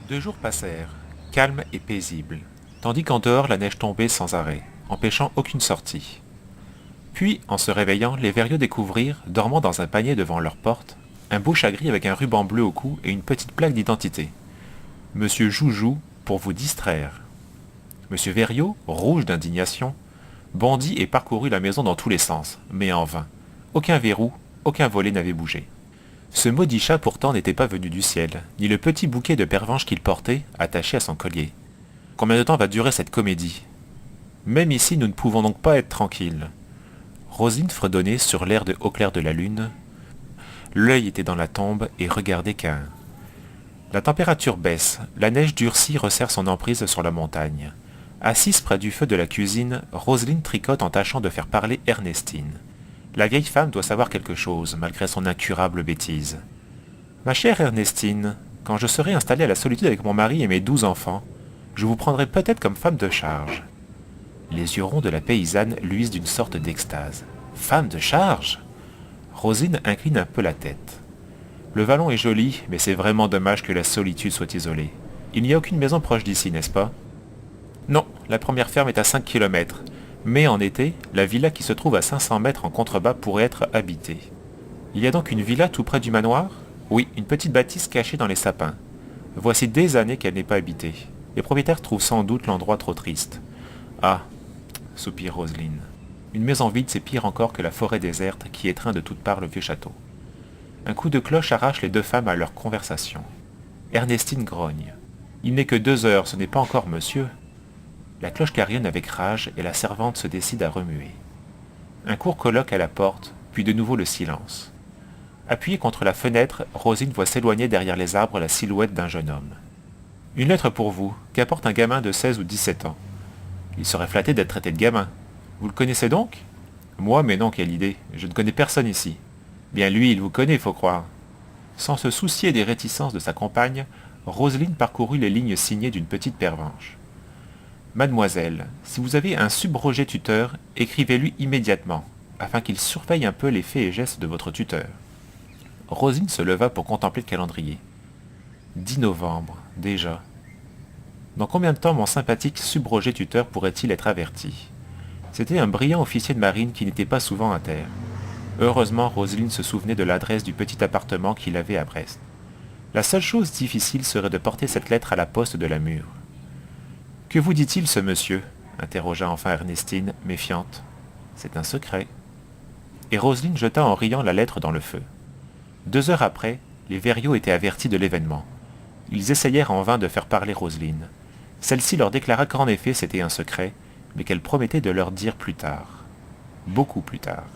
2 jours passèrent, calmes et paisibles, tandis qu'en dehors la neige tombait sans arrêt, empêchant aucune sortie. Puis, en se réveillant, les Verriaux découvrirent, dormant dans un panier devant leur porte, un beau chagris avec un ruban bleu au cou et une petite plaque d'identité. Monsieur Joujou, pour vous distraire. Monsieur Verriaux, rouge d'indignation, bondit et parcourut la maison dans tous les sens, mais en vain. Aucun verrou, aucun volet n'avait bougé. Ce maudit chat pourtant n'était pas venu du ciel, ni le petit bouquet de pervenches qu'il portait, attaché à son collier. Combien de temps va durer cette comédie? Même ici, nous ne pouvons donc pas être tranquilles. Roselyne fredonnait sur l'air de au clair de la lune. L'œil était dans la tombe et regardait Caïn. La température baisse, la neige durcie resserre son emprise sur la montagne. Assise près du feu de la cuisine, Roselyne tricote en tâchant de faire parler Ernestine. La vieille femme doit savoir quelque chose, malgré son incurable bêtise. Ma chère Ernestine, quand je serai installée à la solitude avec mon mari et mes 12 enfants, je vous prendrai peut-être comme femme de charge. Les yeux ronds de la paysanne luisent d'une sorte d'extase. Femme de charge? Rosine incline un peu la tête. Le vallon est joli, mais c'est vraiment dommage que la solitude soit isolée. Il n'y a aucune maison proche d'ici, n'est-ce pas? Non, la première ferme est à 5 kilomètres. Mais en été, la villa qui se trouve à 500 mètres en contrebas pourrait être habitée. Il y a donc une villa tout près du manoir? Oui, une petite bâtisse cachée dans les sapins. Voici des années qu'elle n'est pas habitée. Les propriétaires trouvent sans doute l'endroit trop triste. Ah, soupire Roselyne. Une maison vide, c'est pire encore que la forêt déserte qui étreint de toutes parts le vieux château. Un coup de cloche arrache les deux femmes à leur conversation. Ernestine grogne. Il n'est que 2 heures, ce n'est pas encore monsieur. La cloche carillonne avec rage et la servante se décide à remuer. Un court colloque à la porte, puis de nouveau le silence. Appuyée contre la fenêtre, Rosine voit s'éloigner derrière les arbres la silhouette d'un jeune homme. Une lettre pour vous, qu'apporte un gamin de 16 ou 17 ans. Il serait flatté d'être traité de gamin. Vous le connaissez donc? Moi, mais non, quelle idée. Je ne connais personne ici. Bien lui, il vous connaît, faut croire. Sans se soucier des réticences de sa compagne, Roselyne parcourut les lignes signées d'une petite pervenche. Mademoiselle, si vous avez un subrogé tuteur, écrivez-lui immédiatement, afin qu'il surveille un peu les faits et gestes de votre tuteur. Rosine se leva pour contempler le calendrier. 10 novembre, déjà. Dans combien de temps mon sympathique subrogé tuteur pourrait-il être averti? C'était un brillant officier de marine qui n'était pas souvent à terre. Heureusement, Roselyne se souvenait de l'adresse du petit appartement qu'il avait à Brest. La seule chose difficile serait de porter cette lettre à la poste de la Mure. « Que vous dit-il, ce monsieur ?» interrogea enfin Ernestine, méfiante. « C'est un secret. » Et Roselyne jeta en riant la lettre dans le feu. 2 heures après, les Verriaux étaient avertis de l'événement. Ils essayèrent en vain de faire parler Roselyne. Celle-ci leur déclara qu'en effet c'était un secret, mais qu'elle promettait de leur dire plus tard. Beaucoup plus tard.